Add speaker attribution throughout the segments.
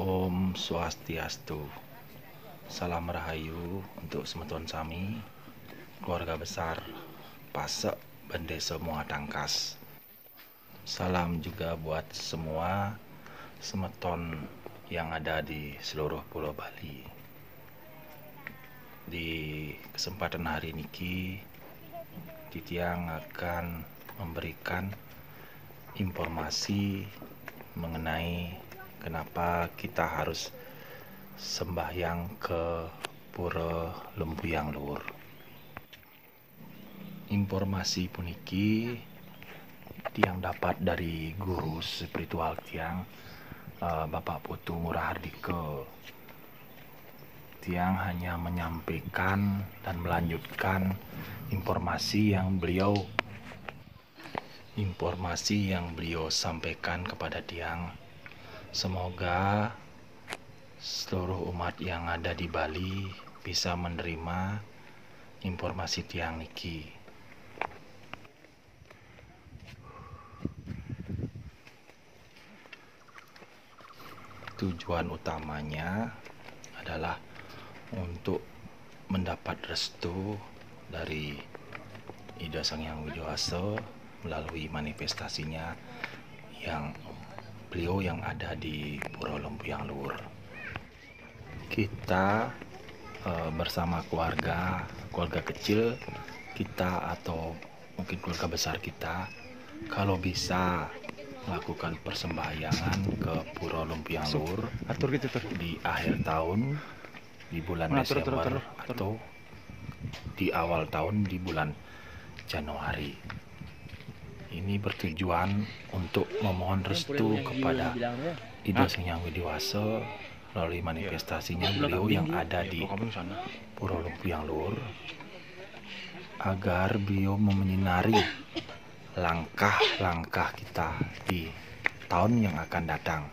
Speaker 1: Om Swastiastu. Salam Rahayu untuk semeton sami, keluarga besar Pasek Bende Semua Tangkas. Salam juga buat semua semeton yang ada di seluruh Pulau Bali. Di kesempatan hari niki, Titiang akan memberikan informasi mengenai kenapa kita harus sembahyang ke Pura Lembuyang Luhur. Informasi puniki tiang dapat dari guru spiritual tiang, Bapak Putu Ngurah Hardika. Tiang hanya menyampaikan dan melanjutkan informasi yang beliau sampaikan kepada tiang. Semoga seluruh umat yang ada di Bali bisa menerima informasi tiang niki. Tujuan utamanya adalah untuk mendapat restu dari Ida Sang Hyang Widi Wasa melalui manifestasinya beliau yang ada di Pura Lembuyang Luhur. Kita bersama keluarga kecil kita atau mungkin keluarga besar kita, kalau bisa melakukan persembahyangan ke Pura Lembuyang Luhur di akhir tahun, di bulan Desember atau di awal tahun di bulan Januari. Ini bertujuan untuk memohon restu kepada Ida Sang Hyang Widi Wasa melalui manifestasinya beliau yang ada di Pura Lembuyang Luhur, agar beliau menyinari langkah-langkah kita di tahun yang akan datang.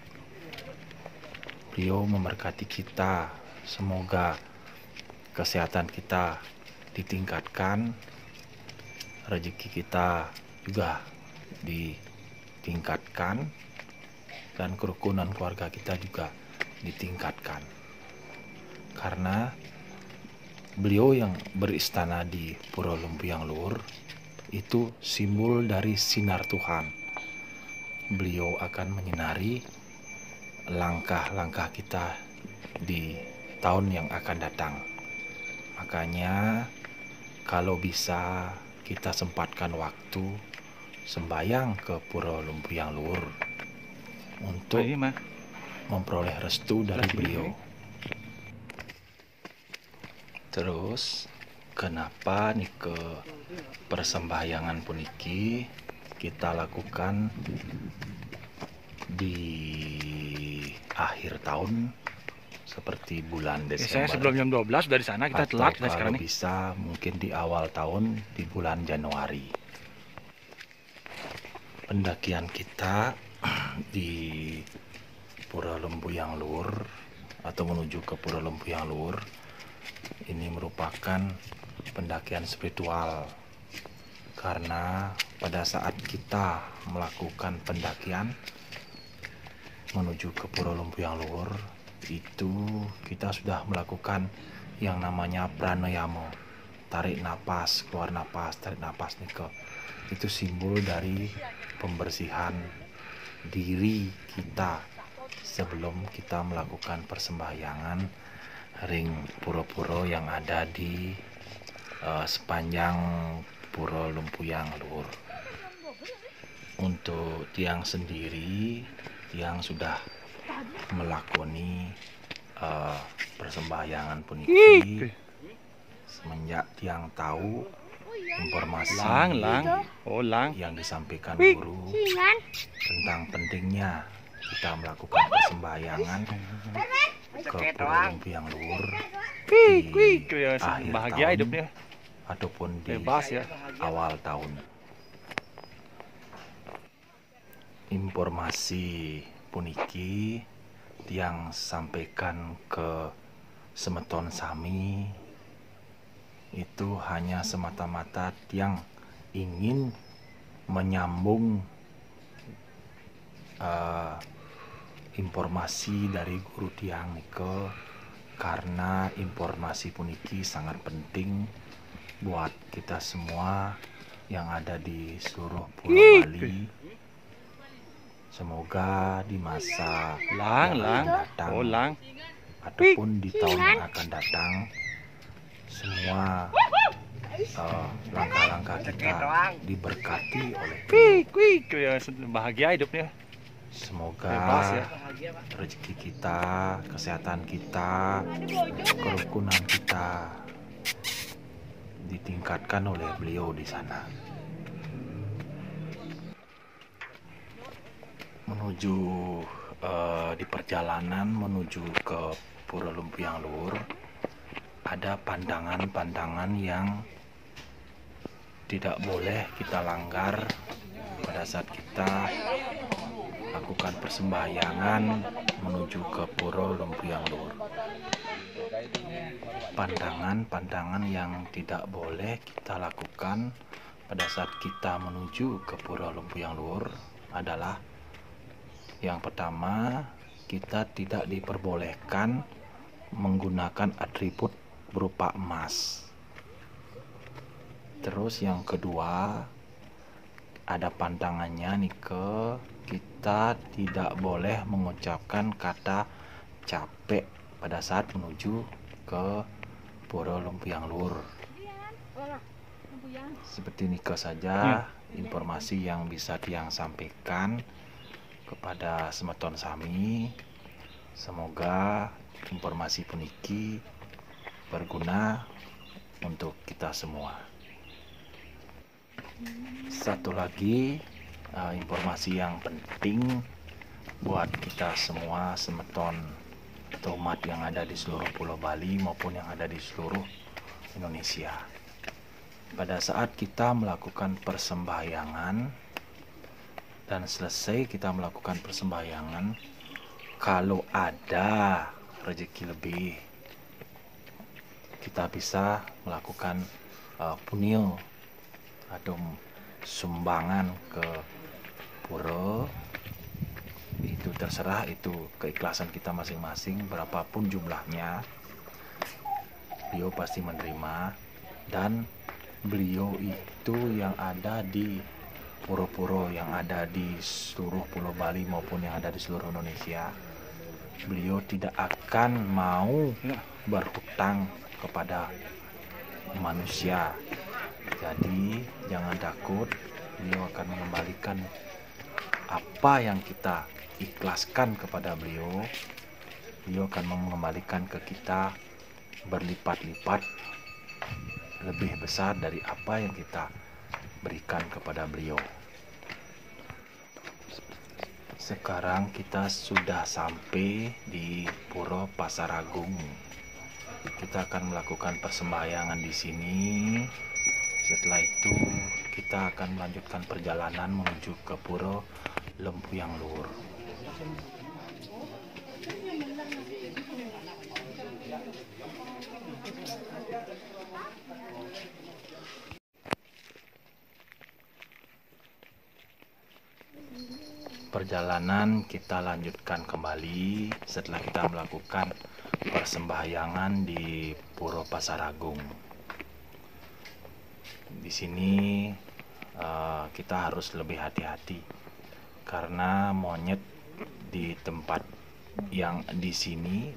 Speaker 1: Beliau memberkati kita, semoga kesehatan kita ditingkatkan, rezeki kita juga ditingkatkan, dan kerukunan keluarga kita juga ditingkatkan. Karena beliau yang beristana di Pura Lembuyang Luhur itu simbol dari sinar Tuhan. Beliau akan menyinari langkah-langkah kita di tahun yang akan datang. Makanya kalau bisa kita sempatkan waktu sembahyang ke Pura Lembuyang Luhur untuk memperoleh restu dari beliau. Terus kenapa nih ke persembahyangan puniki kita lakukan di akhir tahun seperti bulan Desember.
Speaker 2: Saya sebelum jam 12 dari sana, kita telat
Speaker 1: atau
Speaker 2: sekarang
Speaker 1: kalau bisa mungkin di awal tahun di bulan Januari. Pendakian kita di Pura Lembuyang Luhur atau menuju ke Pura Lembuyang Luhur ini merupakan pendakian spiritual, karena pada saat kita melakukan pendakian menuju ke Pura Lembuyang Luhur itu kita sudah melakukan yang namanya pranayama, tarik napas, keluar napas, tarik napas nika. Itu simbol dari pembersihan diri kita sebelum kita melakukan persembahyangan ring pura-pura yang ada di sepanjang Pura Lembuyang Luhur. Untuk tiang sendiri, tiang sudah melakoni persembahyangan puniki semenjak tiang tahu informasi yang disampaikan guru tentang pentingnya kita melakukan persembahyangan ke Pura Lembuyang Luhur di akhir tahun ataupun di awal tahun. Informasi puniki tiang sampaikan ke semeton sami itu hanya semata-mata tiang ingin menyambung informasi dari guru tiang nike, karena informasi puniki sangat penting buat kita semua yang ada di seluruh Pulau Bali. Semoga di masa yang akan datang ataupun di tahun yang akan datang, semua langkah-langkah kita diberkati oleh
Speaker 2: bahagia hidupnya.
Speaker 1: Semoga rezeki kita, kesehatan kita, kerukunan kita ditingkatkan oleh beliau di sana. Menuju di perjalanan menuju ke Pura Lumpiang Luhur, ada pandangan-pandangan yang tidak boleh kita langgar pada saat kita lakukan persembahyangan menuju ke Pura Lumpiang Luhur. Pandangan-pandangan yang tidak boleh kita lakukan pada saat kita menuju ke Pura Lumpiang Luhur adalah: yang pertama, kita tidak diperbolehkan menggunakan atribut berupa emas. Terus yang kedua, ada pandangannya nih, kita tidak boleh mengucapkan kata capek pada saat menuju ke Pura Lumpiang Luhur. Seperti ini saja informasi yang bisa Tiang sampaikan kepada semeton sami. Semoga informasi puniki berguna untuk kita semua. Satu lagi informasi yang penting buat kita semua semeton atau umat yang ada di seluruh Pulau Bali maupun yang ada di seluruh Indonesia. Pada saat kita melakukan persembahyangan dan selesai kita melakukan persembahyangan, kalau ada rezeki lebih, kita bisa melakukan punil atau sumbangan ke pura. Itu terserah, itu keikhlasan kita masing-masing, berapapun jumlahnya beliau pasti menerima. Dan beliau itu yang ada di pura-pura yang ada di seluruh Pulau Bali maupun yang ada di seluruh Indonesia, beliau tidak akan mau berhutang kepada manusia. Jadi jangan takut, beliau akan mengembalikan apa yang kita ikhlaskan kepada beliau. Beliau akan mengembalikan ke kita berlipat-lipat lebih besar dari apa yang kita berikan kepada beliau. Sekarang kita sudah sampai di Pura Pasar Agung. Kita akan melakukan persembahyangan di sini. Setelah itu kita akan melanjutkan perjalanan menuju ke Pura Lumpiang Luhur. Perjalanan kita lanjutkan kembali setelah kita melakukan persembahyangan di Pura Pasar Agung. Di sini kita harus lebih hati-hati karena monyet di tempat yang di sini,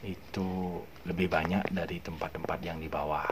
Speaker 1: itu lebih banyak dari tempat-tempat yang di bawah.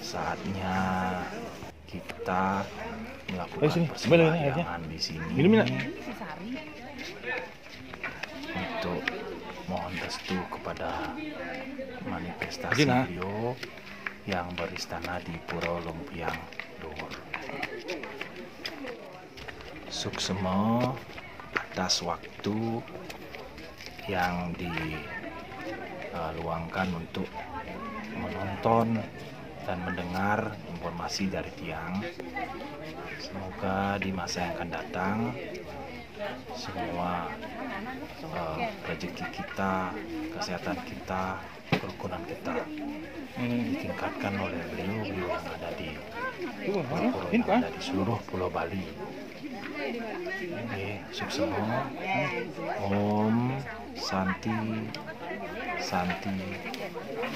Speaker 1: saatnya kita melakukan
Speaker 2: sini,
Speaker 1: persembahyangan di sini
Speaker 2: Minum, Nak.
Speaker 1: untuk mohon restu kepada manifestasi
Speaker 2: Gina.
Speaker 1: beliau yang beristana di Pura Lumpiang Dhuwur. Suksema atas waktu yang diluangkan untuk menonton dan mendengar informasi dari Tiang. Semoga di masa yang akan datang semua rezeki kita, kesehatan kita, kerukunan kita ditingkatkan oleh beliau yang ada di ada di seluruh Pulau Bali. Oke, suksema. Om Santi Santi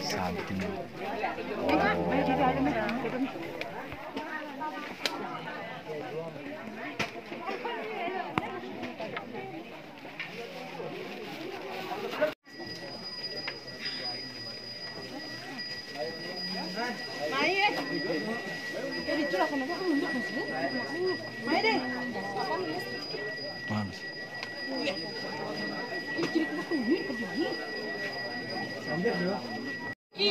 Speaker 1: Santi Om. Bagus.
Speaker 3: Di